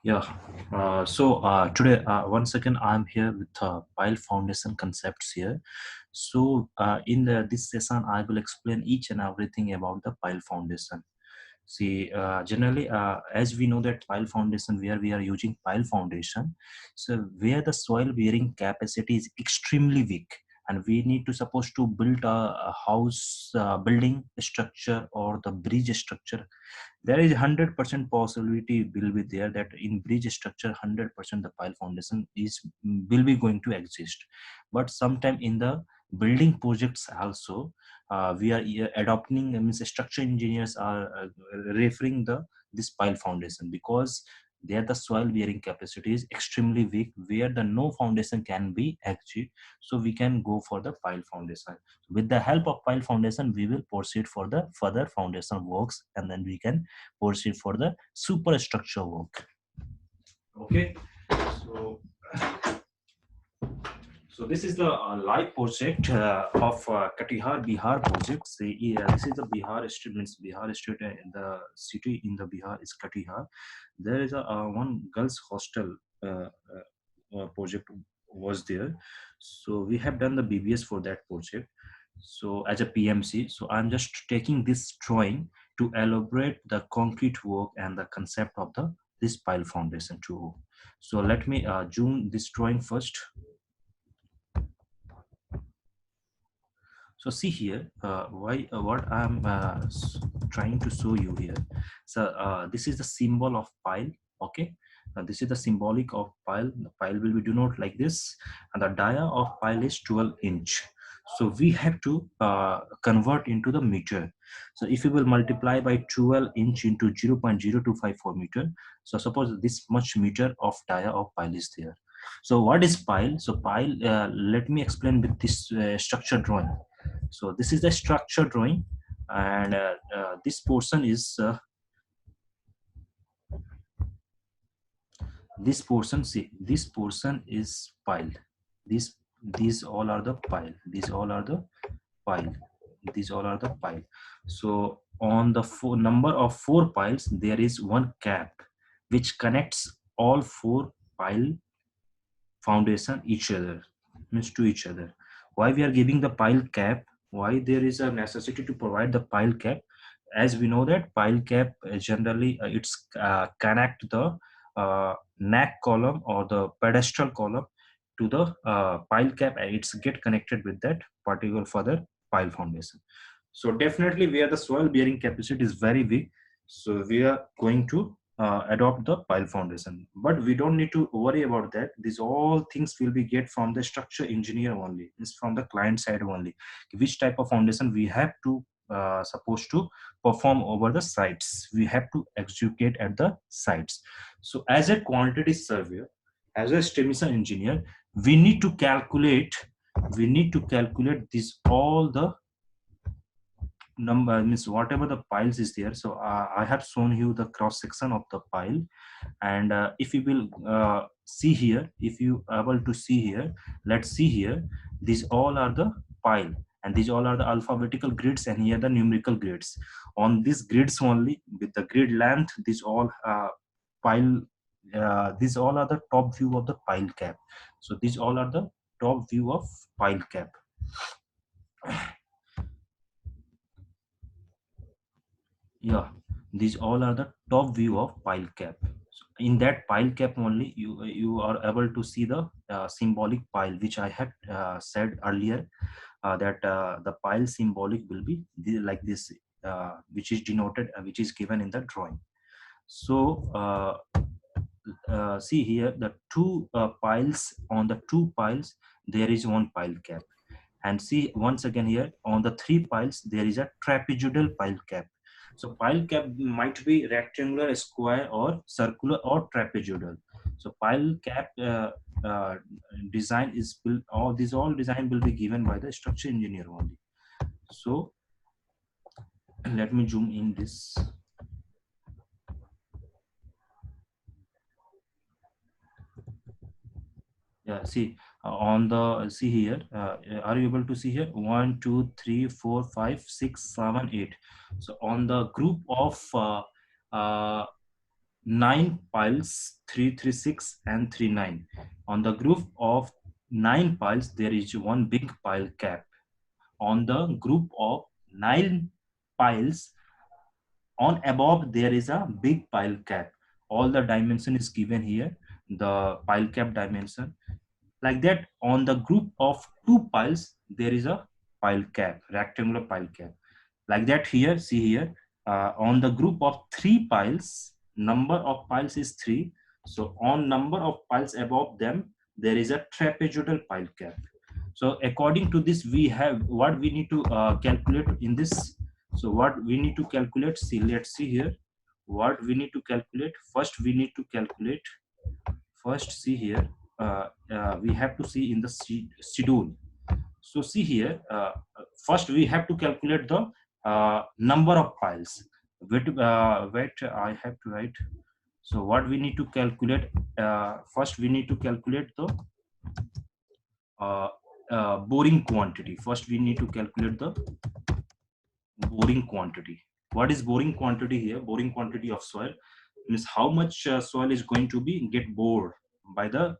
Yeah. Today, once again, I'm here with pile foundation concepts here. In this session, I will explain each and everything about the pile foundation. See, generally, as we know that pile foundation, where we are using pile foundation, so where the soil bearing capacity is extremely weak, and we need to supposed to build a house, building structure or the bridge structure. There is 100% possibility will be there that in bridge structure 100% the pile foundation is will be going to exist, but sometime in the building projects also, we are adopting, means structure engineers are referring the this pile foundation because there the soil bearing capacity is extremely weak, where the no foundation can be achieved. So we can go for the pile foundation. With the help of pile foundation, we will proceed for the further foundation works, and then we can proceed for the superstructure work. Okay, so so this is the live project of Katihar Bihar project. This is the Bihar state, means Bihar state. The city in the Bihar is Katihar. There is a one girls hostel project was there. So we have done the BBS for that project. So as a PMC, so I'm just taking this drawing to elaborate the concrete work and the concept of the this pile foundation too. So let me zoom this drawing first. So see here, why what I'm trying to show you here. So this is the symbol of pile. Okay, this is the symbolic of pile. The pile will be denoted like this, and the dia of pile is 12 inch. So we have to convert into the meter. So if you will multiply by 12 inch into 0.0254 meter, so suppose this much meter of dia of pile is there. So what is pile? So pile, let me explain with this structure drawing. So this is the structure drawing, and this portion is this portion. See, this portion is pile. These all are the pile. These all are the pile. These all are the pile. So on the number of four piles, there is one cap which connects all four pile foundation each other, means to each other. Why we are giving the pile cap? Why there is a necessity to provide the pile cap? As we know that pile cap generally it's connect the neck column or the pedestal column to the pile cap, and it's get connected with that particular further pile foundation. So definitely where the soil bearing capacity is very weak, so we are going to adopt the pile foundation, but we don't need to worry about that. These all things will be get from the structure engineer only, is from the client side only, which type of foundation we have to supposed to perform over the sites, we have to execute at the sites. So as a quantity surveyor, as a estimation engineer, we need to calculate, this all the number, means whatever the piles is there. So I have shown you the cross section of the pile, and if you will see here, if you able to see here, let's see here, these all are the pile, and these all are the alphabetical grids, and here the numerical grids. On these grids only, with the grid length, these all pile, these all are the top view of the pile cap. So these all are the top view of pile cap. Yeah, these all are the top view of pile cap. So in that pile cap only, you are able to see the symbolic pile, which I had said earlier, that the pile symbolic will be like this, which is denoted, which is given in the drawing. So see here, the two piles, on the two piles there is one pile cap, and see once again here on the three piles there is a trapezoidal pile cap. So pile cap might be rectangular, square, or circular, or trapezoidal. So pile cap design is built, all these all design will be given by the structure engineer only. So let me zoom in this. Yeah, see, on the, see here, are you able to see here? 1 2 3 4 5 6 7 8. So on the group of uh, 9 piles, 336 and 39. On the group of 9 piles, there is one big pile cap. On the group of 9 piles, on above there is a big pile cap. All the dimension is given here, the pile cap dimension. Like that, on the group of 2 piles, there is a pile cap, rectangular pile cap. Like that here, see here, on the group of 3 piles, number of piles is 3. So on number of piles above them, there is a trapezoidal pile cap. So according to this, we have what we need to calculate in this. So what we need to calculate, see, let's see here what we need to calculate. First we need to calculate, first see here, we have to see in the schedule. So see here, first we have to calculate the number of piles. Wait, I have to write. So what we need to calculate, first we need to calculate the uh, boring quantity. First we need to calculate the boring quantity. What is boring quantity here? Boring quantity of soil means how much soil is going to be get bored by the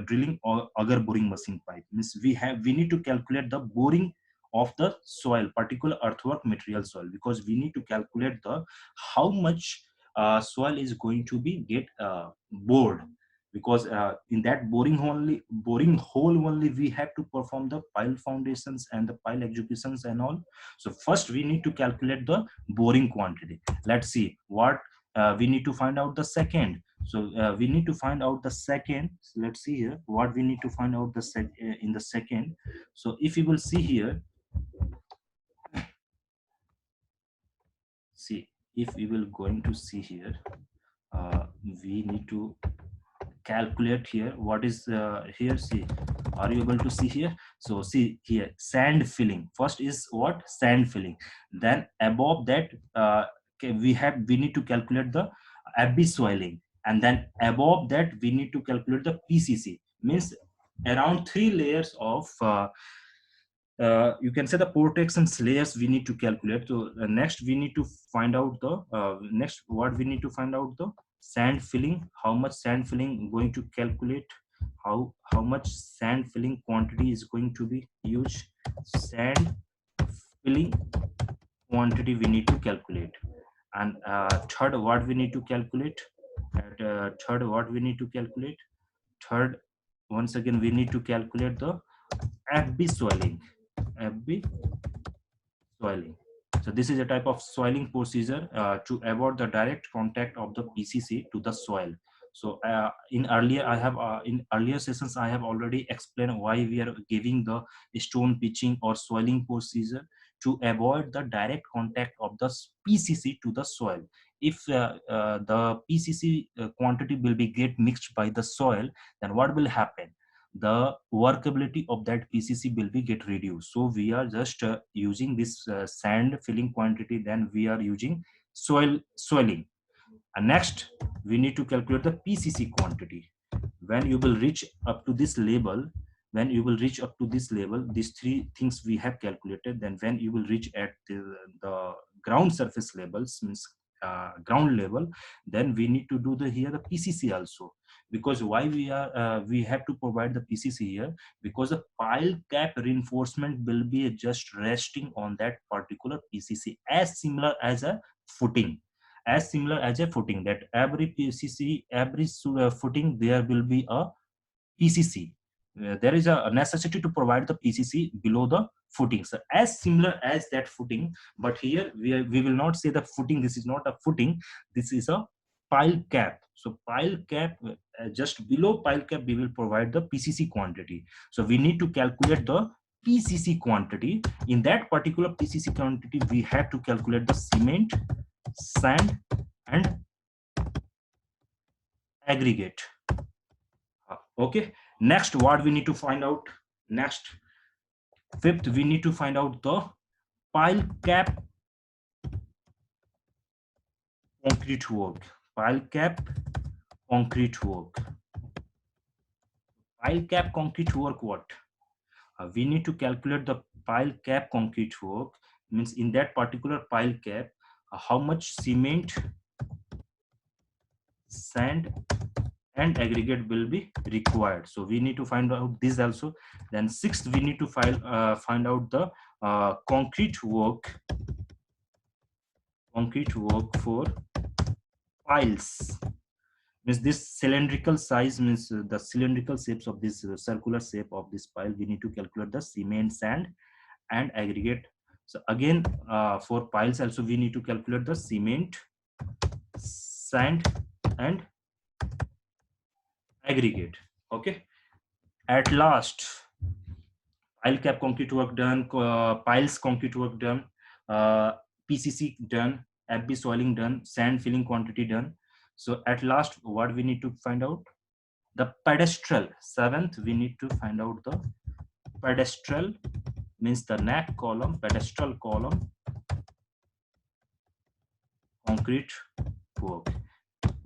drilling or other boring machine pipe. Means we need to calculate the boring of the soil, particular earthwork material soil, because we need to calculate the how much soil is going to be get bored, because in that boring hole only we have to perform the pile foundations and the pile executions and all. So first we need to calculate the boring quantity. Let's see what we need to find out the second. So we need to find out the second. So let's see here what we need to find out in the second. So if you will see here, see, if we will going to see here, we need to calculate here what is here. See, are you able to see here? So see here, sand filling. First is what? Sand filling. Then above that, okay, we need to calculate the abyss swelling, and then above that we need to calculate the PCC. Means around 3 layers of you can say the protection layers we need to calculate. So next we need to find out the next what we need to find out the sand filling. How much sand filling going to calculate? How much sand filling quantity is going to be used? Sand filling quantity we need to calculate. And third, what we need to calculate? Third, what we need to calculate? Third, once again we need to calculate the abyss swelling. Abyss soiling. So this is a type of soiling procedure to avoid the direct contact of the PCC to the soil. So in earlier sessions I have already explained why we are giving the stone pitching or soiling procedure, to avoid the direct contact of the PCC to the soil. If the PCC quantity will be get mixed by the soil, then what will happen? The workability of that PCC will be get reduced. So we are just using this sand filling quantity, then we are using soiling. And next we need to calculate the PCC quantity. When you will reach up to this level, when you will reach up to this level, these three things we have calculated, then when you will reach at the ground surface levels, means ground level, then we need to do the here the PCC also. Because why we have to provide the PCC here? Because the pile cap reinforcement will be just resting on that particular PCC, as similar as a footing. As similar as a footing, that every PCC, every footing, there will be a PCC. There is a necessity to provide the PCC below the footing. So as similar as that footing, but here we will not say the footing. This is not a footing. This is a pile cap. So pile cap, just below pile cap, we will provide the PCC quantity. So we need to calculate the PCC quantity. In that particular PCC quantity, we have to calculate the cement, sand, and aggregate. Okay, next what we need to find out? Next, fifth, we need to find out the pile cap concrete work. Pile cap concrete work. Pile cap concrete work, what? We need to calculate the pile cap concrete work. Means in that particular pile cap, how much cement sand and aggregate will be required. So we need to find out this also. Then sixth, we need to find out the concrete work for piles. Means this cylindrical size, means the cylindrical shapes of this circular shape of this pile, we need to calculate the cement, sand and aggregate. So again, for piles also we need to calculate the cement, sand and aggregate. Okay, at last, pile cap concrete work done, piles concrete work done, PCC done, FB soiling done, sand filling quantity done. So at last, what we need to find out? The pedestal. Seventh, we need to find out the pedestal, means the neck column, pedestal column, concrete work.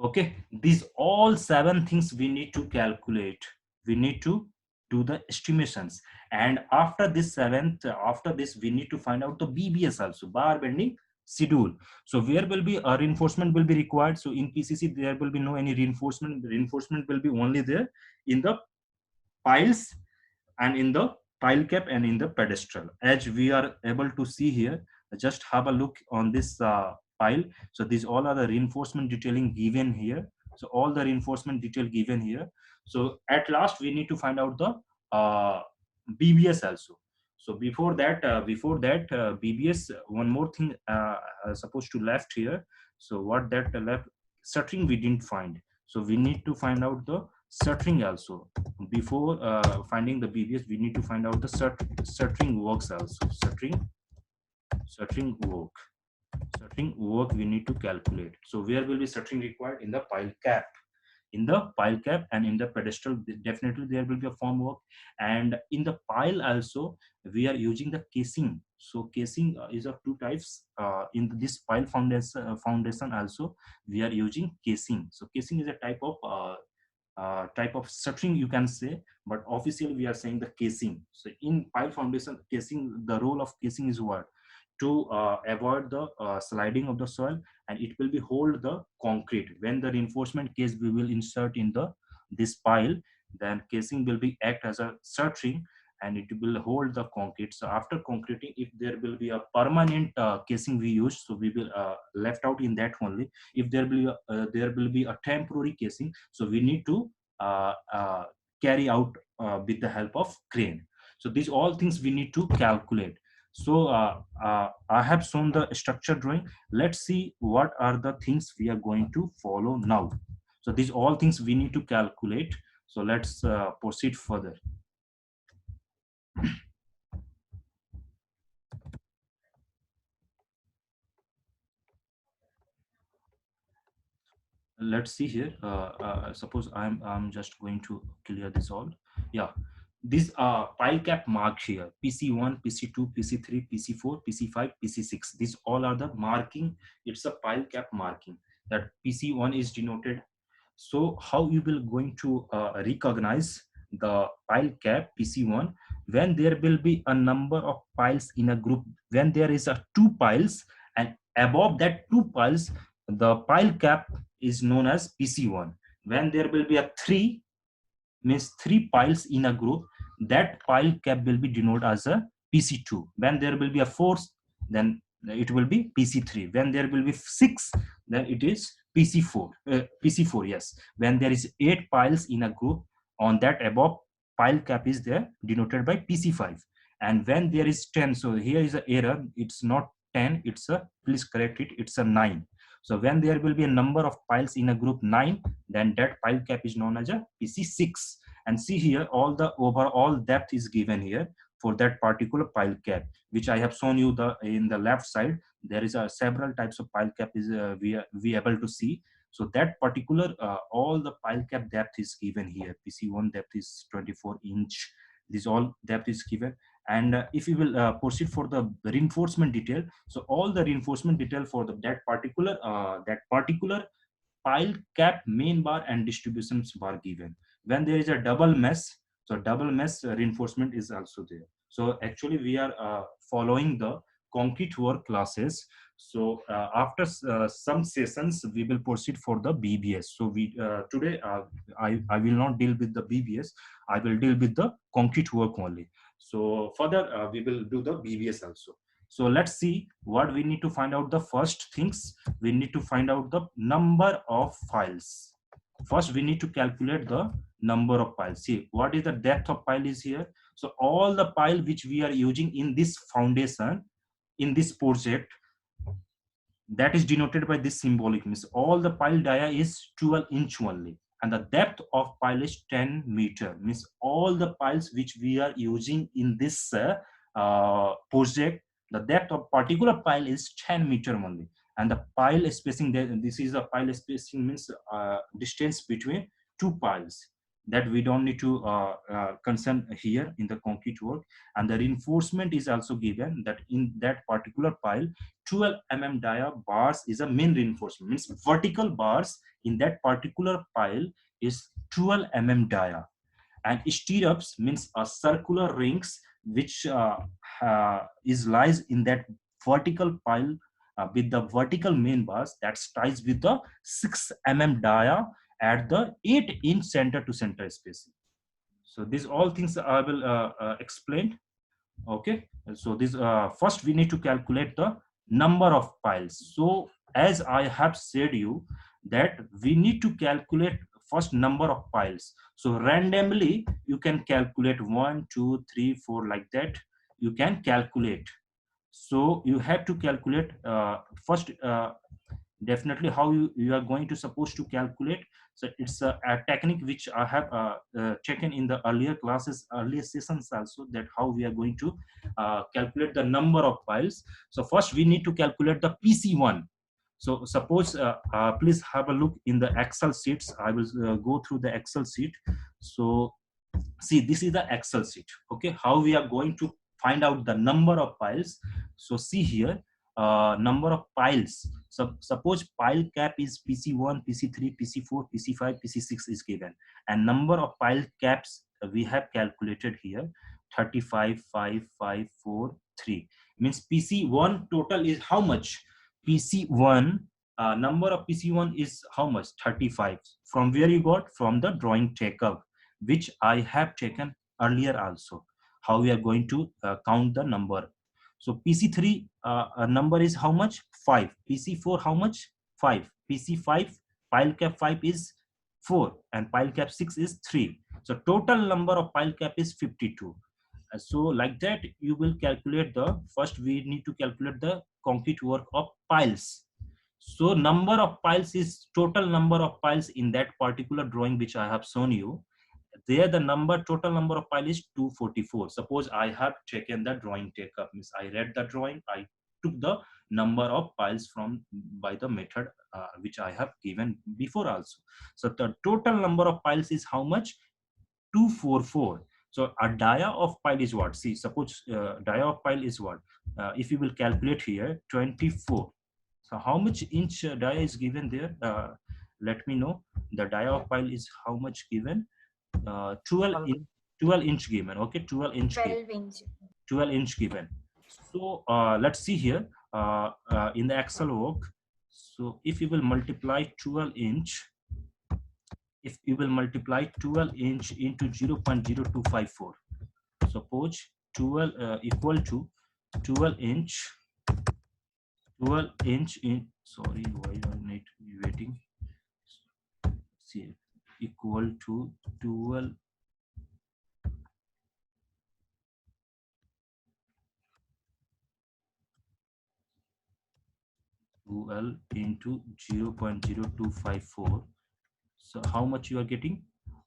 Okay, these all seven things we need to calculate. We need to do the estimations, and after this seventh, after this we need to find out the BBS also, bar bending schedule. So where will be a reinforcement will be required. So in PCC there will be no any reinforcement. Reinforcement will be only there in the piles and in the pile cap and in the pedestal, as we are able to see here. Just have a look on this pile. So these all are the reinforcement detailing given here. So all the reinforcement detail given here. So at last we need to find out the BBS also. So before that BBS, one more thing supposed to left here. So what that left, shuttering we didn't find. So we need to find out the shuttering also. Before finding the BBS, we need to find out the shuttering works also. Shuttering work we need to calculate. So where will be shuttering required? In the pile cap. In the pile cap and in the pedestal, definitely there will be a form work. And in the pile also, we are using the casing. So casing is of two types. In this pile foundation also, we are using casing. So casing is a type of shuttering, you can say, but officially we are saying the casing. So in pile foundation, casing, the role of casing is what? To avoid the sliding of the soil, and it will be hold the concrete. When the reinforcement case we will insert in the this pile, then casing will be act as a shuttering and it will hold the concrete. So after concreting, if there will be a permanent casing we use, so we will left out in that only. If there will be a temporary casing, so we need to carry out with the help of crane. So these all things we need to calculate. So I have shown the structure drawing. Let's see what are the things we are going to follow now. So these all things we need to calculate. So let's proceed further. Let's see here. Suppose I'm just going to clear this all. Yeah, these are pile cap marked here: PC1, PC2, PC3, PC4, PC5, PC6. These all are the marking. It's a pile cap marking. That PC1 is denoted. So how you will going to recognize the pile cap PC1? When there will be a number of piles in a group, when there is a two piles and above that two piles, the pile cap is known as PC1. When there will be a three, means three piles in a group, that pile cap will be denoted as a PC2. When there will be a four, then it will be PC3. When there will be six, then it is PC4. PC4, yes. When there is 8 piles in a group, on that above pile cap is there denoted by PC5. And when there is 10, so here is an error. It's not 10. It's a, please correct it. It's a 9. So when there will be a number of piles in a group 9, then that pile cap is known as a PC6. And see here, all the overall depth is given here for that particular pile cap, which I have shown you the in the left side. There is a several types of pile cap is we able to see. So that particular all the pile cap depth is given here. PC1 depth is 24 inch. This all depth is given. And if you will proceed for the reinforcement detail, so all the reinforcement detail for that particular pile cap main bar and distributions bar given. When there is a double mesh, so double mesh reinforcement is also there. So actually we are following the concrete work classes. So after some sessions, we will proceed for the BBS. So we today I will not deal with the BBS. I will deal with the concrete work only. So further we will do the BBS also. So let's see what we need to find out. The first things, we need to find out the number of files. First we need to calculate the number of piles. See what is the depth of pile is here. So all the pile which we are using in this foundation, in this project, that is denoted by this symbolic, means all the pile dia is 12 inch only, and the depth of pile is 10 meter, means all the piles which we are using in this project, the depth of particular pile is 10 meter only. And the pile spacing, this is a pile spacing, means distance between two piles, that we don't need to concern here in the concrete work. And the reinforcement is also given, that in that particular pile 12 dia bars is a main reinforcement, means vertical bars in that particular pile is 12 dia. And stirrups means a circular rings which is lies in that vertical pile with the vertical main bars, that ties with the 6 dia at the 8-inch center to center spacing. So these all things I will explain. Okay, so this first we need to calculate the number of piles. So as I have said you, that we need to calculate first number of piles. So randomly you can calculate 1 2 3 4 like that, you can calculate. So you have to calculate first definitely how you are going to supposed to calculate. So it's a technique which I have taken in the earlier classes, earlier sessions also, that how we are going to calculate the number of files. So first we need to calculate the PC1. So suppose please have a look in the Excel sheets. I will go through the Excel sheet. So see, this is the Excel sheet. Okay, how we are going to find out the number of files. So see here, number of piles. So suppose pile cap is PC1, PC3, PC4, PC5, PC6 is given, and number of pile caps we have calculated here 35, 5, 5, 4, 3. Means PC1 total is how much? PC1 number of PC1 is how much? 35. From where you got? From the drawing takeout, which I have taken earlier also. How we are going to count the number. So PC3 number is how much? 5. PC4 how much? 5. PC5 pile cap 5 is 4 and pile cap 6 is 3. So total number of pile cap is 52. So like that you will calculate the, first we need to calculate the concrete work of piles. So number of piles is total number of piles in that particular drawing which I have shown you. There the number, total number of pile is 244. Suppose I have taken the drawing take up, means I read the drawing, I took the number of piles from by the method which I have given before also. So the total number of piles is how much? 244. So a dia of pile is what? See, suppose dia of pile is what? If you will calculate here, 24. So how much inch dia is given there? Let me know. The dia of pile is how much given? 12 inch given. Okay, 12 inch 12 given. inch. 12 inch given. So let's see here in the Excel work. So if you will multiply 12 inch, if you will multiply 12 inch into 0.0254, suppose 12 equal to 12 inch, 12 inch in, sorry, why are not waiting? See, equal to 12 into 0.0254. So how much you are getting?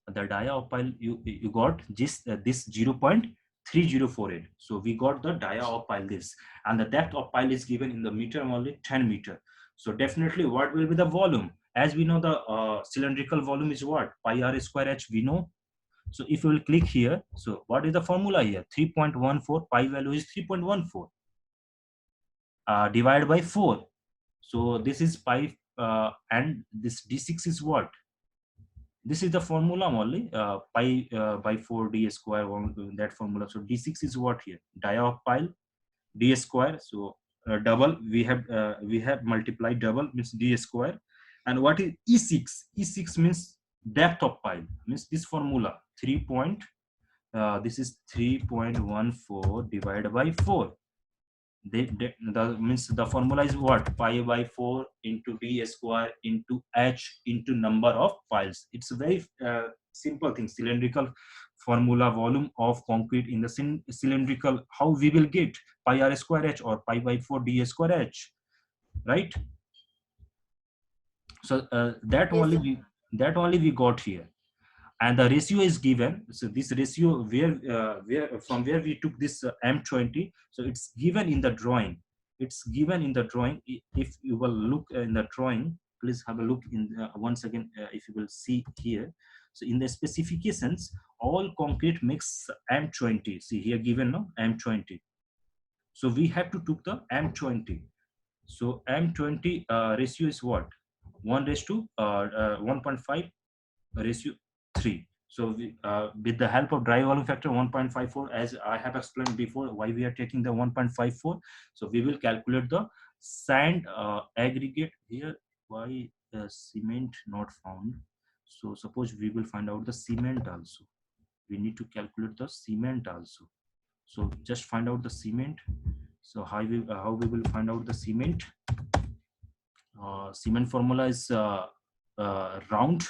The dia of pile you got this 0.3048. So we got the dia of pile this, and the depth of pile is given in the meter only, 10 meter. So definitely what will be the volume? As we know, the cylindrical volume is what? Pi r square h, we know. So if you will click here, so what is the formula here? 3.14, pi value is 3.14 divided by 4. So this is pi and this d6 is what? This is the formula only, pi by 4 d square, that formula. So d6 is what here? Dia of pile d square. So double, we have multiplied double means d square. And what is e6? E6 means depth of pile, means this formula 3 point, this is 3.14 divided by 4. The means the formula is what, pi by 4 into d square into h into number of piles. It's a very simple thing. Cylindrical formula, volume of concrete in the cylindrical, how we will get pi r square h or pi by 4 d square h, right? So Yes, sir. that only we got here. And the ratio is given. So this ratio, where from where we took this m20, so it's given in the drawing. It's given in the drawing. If you will look in the drawing, please have a look in once again, if you will see here. So in the specifications, all concrete makes m20. See here given, no, m20. So we have to took the m20. So m20 ratio is what, 1 raised to 1.5 ratio 3. So with the help of dry volume factor 1.54, as I have explained before, why we are taking the 1.54. So we will calculate the sand aggregate here. Why cement not found? So suppose we will find out the cement also. We need to calculate the cement also. So just find out the cement. So how we will find out the cement? Cement formula is round.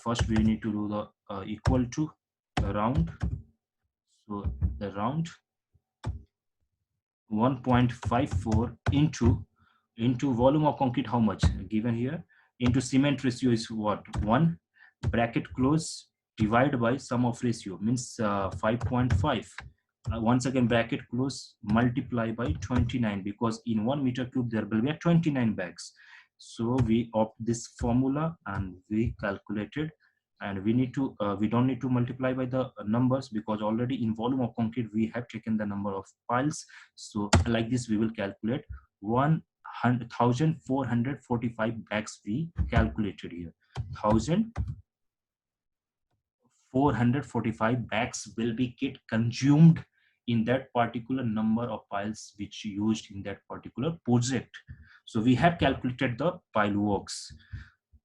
First we need to do the equal to round. So the round 1.54 into volume of concrete, how much given here, into cement ratio is what, 1, bracket close, divide by sum of ratio means 5.5. Once again bracket close, multiply by 29, because in 1 meter cube there will be a 29 bags. So we opt this formula and we calculated. And we need to we don't need to multiply by the numbers, because already in volume of concrete we have taken the number of piles. So like this we will calculate 1445 bags we calculated here. 1445 bags will be get consumed in that particular number of piles which used in that particular project. So we have calculated the pile works.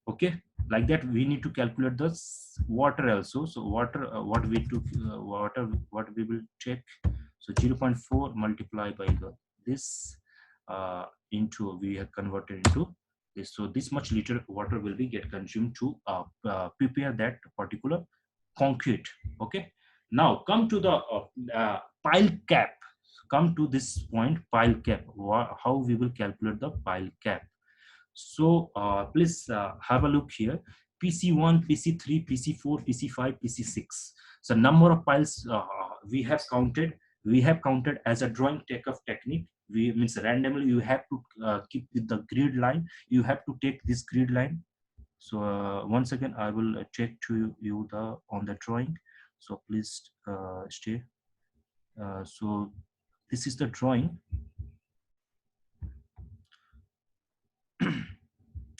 Okay, like that we need to calculate the water also. So water, what we took, water, what we will check. So 0.4 multiply by the this into, we have converted into this. So this much liter water will be get consumed to prepare that particular concrete. Okay, now come to the pile cap. Come to this point, pile cap. How we will calculate the pile cap? So please have a look here. PC1, PC3, PC4, PC5, PC6. So number of piles we have counted. We have counted as a drawing takeoff technique. We means randomly you have to keep with the grid line. You have to take this grid line. So once again I will check to you the on the drawing. So please stay. So this is the drawing.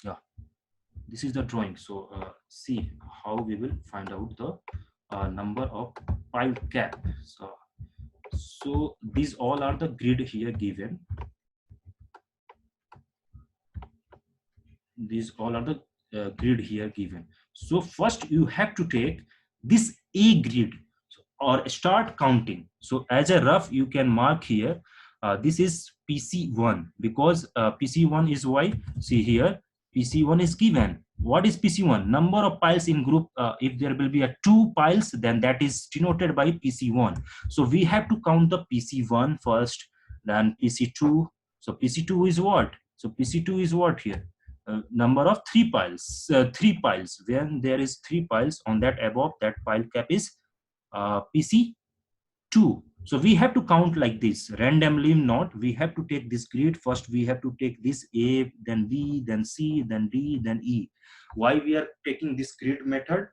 Yeah, this is the drawing. So see how we will find out the number of pile cap. So these all are the grid here given. These all are the grid here given. So first you have to take this A grid or start counting. So as a rough you can mark here, this is PC1, because PC1 is why, see here PC1 is given. What is PC1? Number of piles in group. If there will be a 2 piles, then that is denoted by PC1. So we have to count the PC1 first, then PC2. So PC2 is what? So PC2 is what here? Number of 3 piles. 3 piles. When there is 3 piles on that above, that pile cap is PC2. So we have to count like this randomly. Not, we have to take this grid first. We have to take this A, then B, then C, then D, then E. Why we are taking this grid method?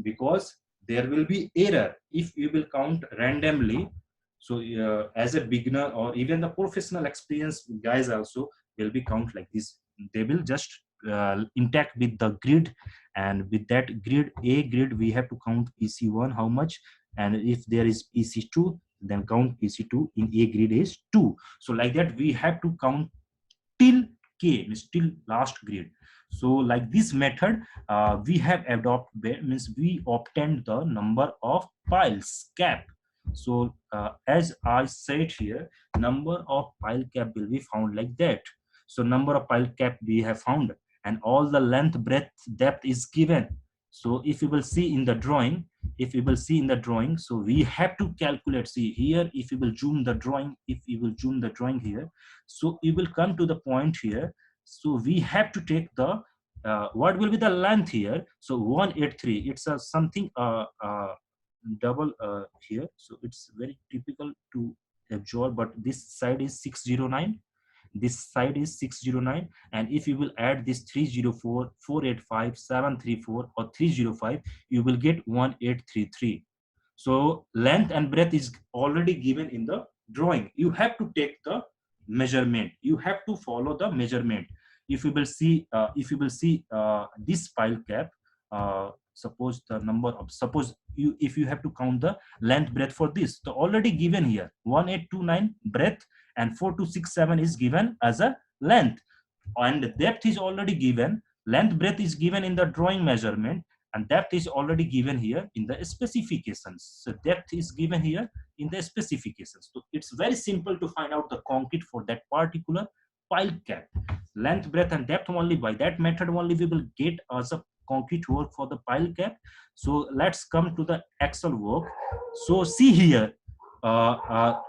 Because there will be error if you will count randomly. So as a beginner or even the professional experienced guys also will be count like this. They will just intact with the grid, and with that grid, A grid, we have to count PC1 how much, and if there is PC2, then count PC2 in A grid is 2. So like that we have to count till K, means till last grid. So like this method we have adopted, means we obtained the number of piles cap. So as I said here, number of pile cap will be found like that. So number of pile cap we have found, and all the length, breadth, depth is given. So if you will see in the drawing, so we have to calculate. See here, if you will zoom the drawing, here, so you will come to the point here. So we have to take the what will be the length here. So 183, it's a something double here, so it's very typical to absorb, but this side is 609, this side is 609, and if you will add this 304, 485, 734 or 305, you will get 1833. So length and breadth is already given in the drawing. You have to take the measurement, you have to follow the measurement. If you will see this pile cap, suppose the number of, suppose you, if you have to count the length, breadth for this, so already given here 1829 breadth and 4267 is given as a length, and depth is already given, length, breadth is given in the drawing measurement, and depth is already given here in the specifications. So depth is given here in the specifications. So it's very simple to find out the concrete for that particular pile cap. Length, breadth and depth only, by that method only we will get as a concrete work for the pile cap. So let's come to the actual work. So see here,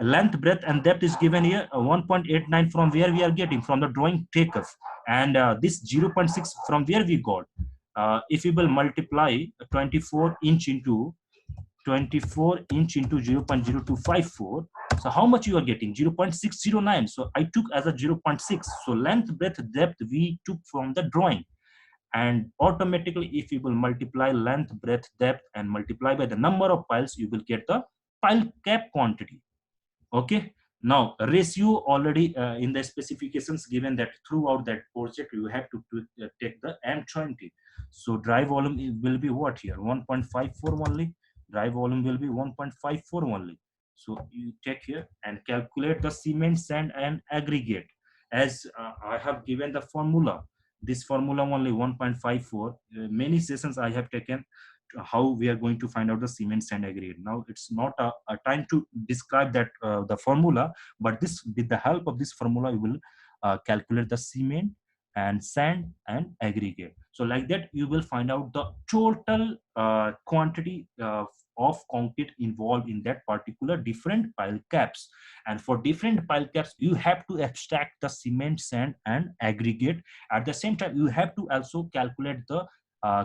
length, breadth and depth is given here, 1.89 from where we are getting from the drawing takeoff, and this 0.6 from where we got. If we will multiply 24 inch into 0.0254, so how much you are getting? 0.609. So I took as a 0.6. So length, breadth, depth we took from the drawing, and automatically if you will multiply length, breadth, depth and multiply by the number of piles, you will get the pile cap quantity. Okay, now ratio already in the specifications given that throughout that project you have to take the M20. So dry volume will be what here, 1.54 only. Dry volume will be 1.54 only. So you take here and calculate the cement, sand and aggregate, as I have given the formula, this formula only 1.54. Many sessions I have taken how we are going to find out the cement, sand, aggregate. Now it's not a time to describe that the formula, but this, with the help of this formula, you will calculate the cement and sand and aggregate. So like that you will find out the total quantity of concrete involved in that particular different pile caps. And for different pile caps you have to abstract the cement, sand and aggregate. At the same time you have to also calculate the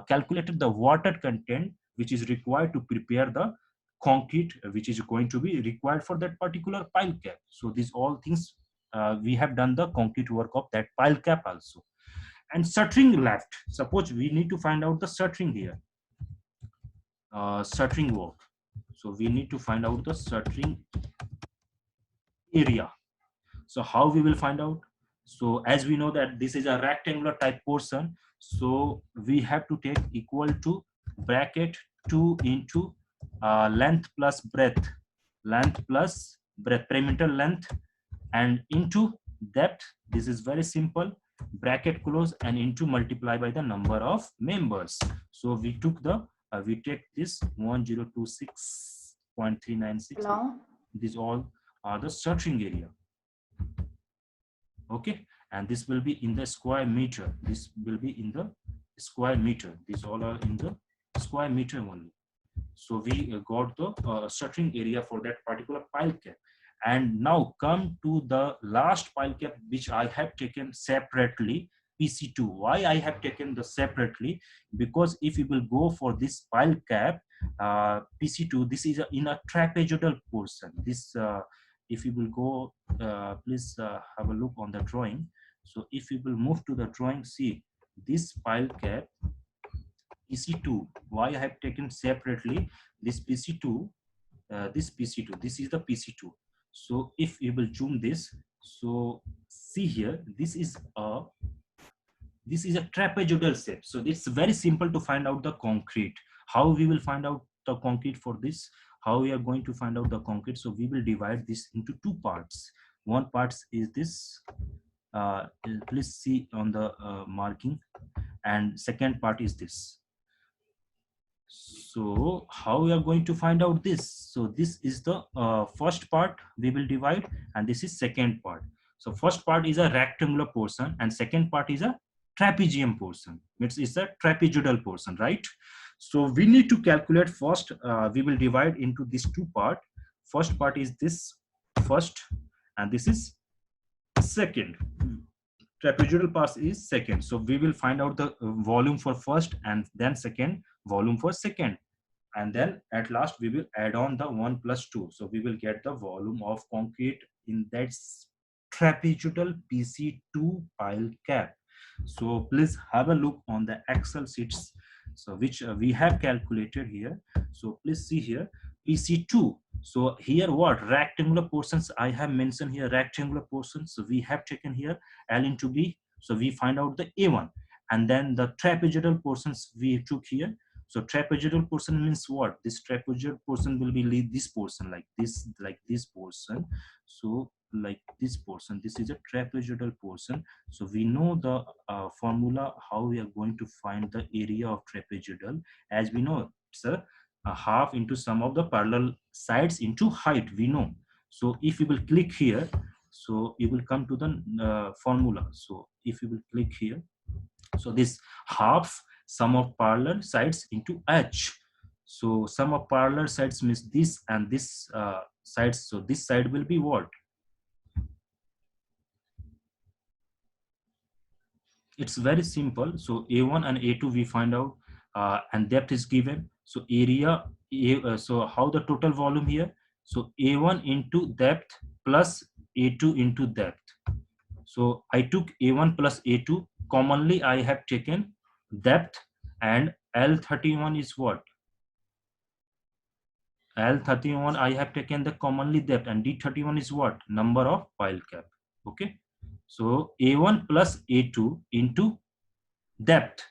calculated the water content which is required to prepare the concrete which is going to be required for that particular pile cap. So these all things we have done the concrete work of that pile cap also. And shuttering left, suppose we need to find out the shuttering here, shuttering work. So we need to find out the shuttering area. So how we will find out? So as we know that this is a rectangular type portion, so we have to take equal to bracket 2 into length plus breadth, perimeter length, and into depth. This is very simple, bracket close, and into multiply by the number of members. So we took the we take this 1026.396. These all are the shuttering area. Okay, and this will be in the square meter. This will be in the square meter. These all are in the square meter only. So we got the shuttering area for that particular pile cap. And now come to the last pile cap which I have taken separately, PC2. Why I have taken the separately? Because if you will go for this pile cap PC2, this is in a trapezoidal portion. This if you will go, please have a look on the drawing. So if you will move to the drawing, see this pile cap PC2. Why I have taken separately this PC2, this PC2, this is the PC2. So if you will zoom this, so see here, this is a trapezoidal shape. So it's very simple to find out the concrete. How we will find out the concrete for this? how we are going to find out the concrete? So we will divide this into two parts. One part is this, please see on the marking, and second part is this. So how we are going to find out this? So this is the first part we will divide, and this is second part. So first part is a rectangular portion, and second part is a trapezium portion. It's a trapezoidal portion, right? So we need to calculate first. We will divide into these two part. First part is this first, and this is second. Trapezoidal part is second. So we will find out the volume for first, and then second volume for second, and then at last we will add on the 1 plus 2. So we will get the volume of concrete in that trapezoidal PC2 pile cap. So please have a look on the Excel sheets, so which we have calculated here. So please see here PC2. So here what rectangular portions I have mentioned here, rectangular portions. So we have taken here L into B. So we find out the A1, and then the trapezoidal portions we took here. So trapezoidal portion means what? This trapezoidal portion will be this portion, like this portion. So like this portion, this is a trapezoidal portion. So we know the formula how we are going to find the area of trapezoidal. As we know, it's a half into sum of the parallel sides into height, we know. So if you will click here, so you will come to the formula. So if you will click here, so this half sum of parallel sides into h. So sum of parallel sides means this and this sides. So this side will be what? It's very simple. So A1 and A2 we find out, and depth is given. So area, so how the total volume here? So A1 into depth plus A2 into depth. So I took A1 plus A2. Commonly I have taken depth, and L31 is what? L31 I have taken the commonly depth, and D31 is what? Number of pile cap. Okay. So A1 plus A2 into depth,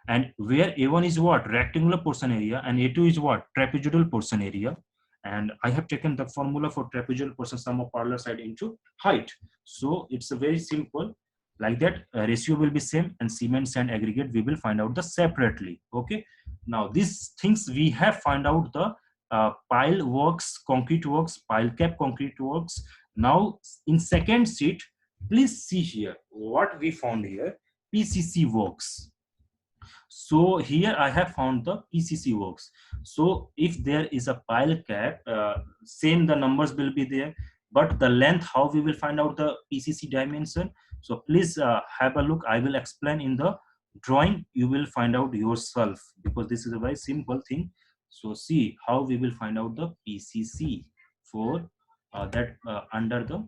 and where A1 is what? Rectangular portion area, and A2 is what? Trapezoidal portion area. And I have taken the formula for trapezoidal portion sum of parallel side into height. So it's a very simple, like that ratio will be same, and cement sand aggregate we will find out the separately. Okay, now these things we have find out the pile works, concrete works, pile cap concrete works. Now in second sheet, please see here what we found here. PCC works. So here I have found the PCC works. So if there is a pile cap, same the numbers will be there, but the length, how we will find out the PCC dimension? So please have a look. I will explain in the drawing. You will find out yourself, because this is a very simple thing. So see how we will find out the PCC for that under the,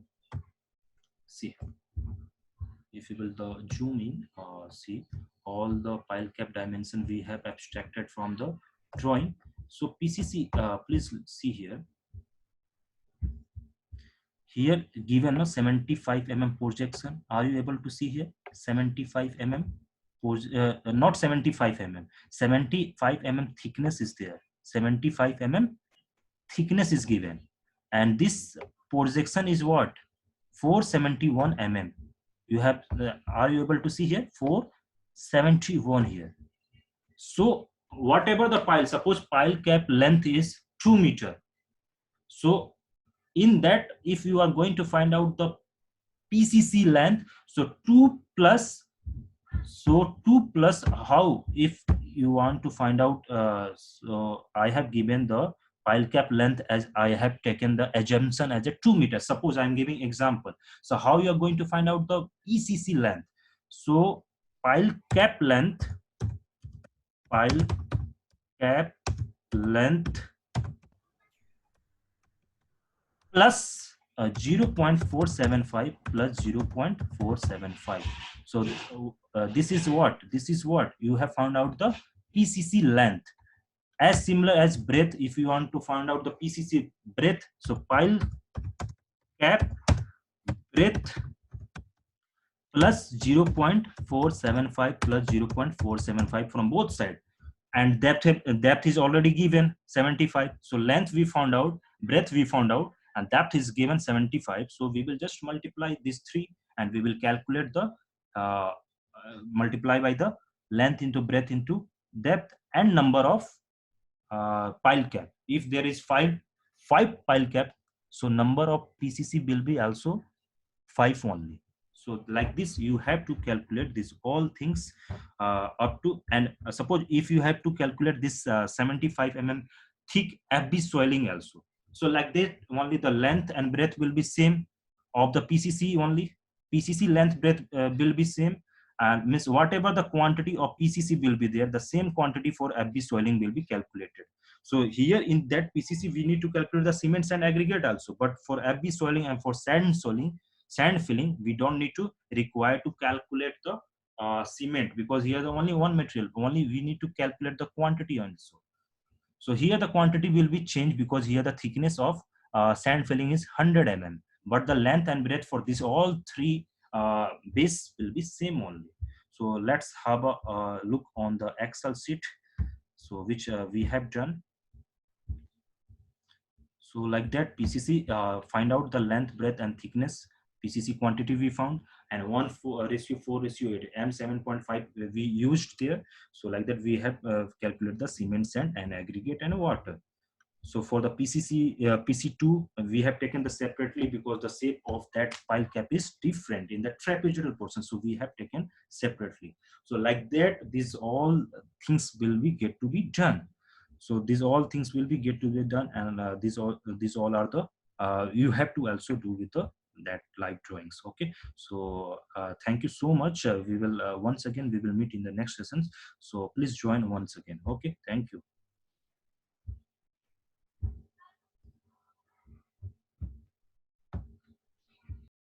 see, if you will the zoom in, see all the pile cap dimension we have abstracted from the drawing. So PCC, please see here. Here given a 75 mm projection. Are you able to see here? 75 mm, not 75 mm, 75 mm thickness is there. 75 mm thickness is given, and this projection is what? 471 mm. You have, are you able to see here? 471 here. So whatever the pile, suppose pile cap length is 2 meter. So in that, if you are going to find out the PCC length, so 2 plus, so 2 plus how, if you want to find out, so I have given the pile cap length as I have taken the assumption as a 2 meters. Suppose I'm giving example. So how you are going to find out the PCC length? So pile cap length plus 0.475 plus 0.475. So this is what? This is what you have found out the PCC length. As similar as breadth, if you want to find out the PCC breadth, so pile cap breadth plus 0.475 plus 0.475 from both sides. and depth is already given 75. So length we found out, breadth we found out, and depth is given 75. So we will just multiply these three, and we will calculate the multiply by the length into breadth into depth and number of pile cap. If there is five pile cap, so number of PCC will be also 5 only. So like this you have to calculate this all things up to, and suppose if you have to calculate this 75 thick FB soiling also, so like that only the length and breadth will be same of the PCC only. PCC length breadth will be same, and means whatever the quantity of PCC will be there, the same quantity for FB soiling will be calculated. So here in that PCC we need to calculate the cement sand aggregate also, but for FB soiling and for sand filling we don't need to require to calculate the cement, because here the only one material, only we need to calculate the quantity also. So here the quantity will be changed, because here the thickness of sand filling is 100 but the length and breadth for this all three base will be same only. So let's have a look on the Excel sheet, so which we have done. So like that PCC, find out the length, breadth and thickness. PCC quantity we found, and 1:4:8, M7.5 we used there. So like that we have calculated the cement, sand and aggregate and water. So for the PCC PC2 we have taken the separately, because the shape of that pile cap is different in the trapezoidal portion, so we have taken separately. So like that these all things will be get to be done. So these all things will be get to be done, and these all are the you have to also do with the that live drawings. Okay, so thank you so much. We will once again we will meet in the next sessions, so please join once again. Okay, thank you.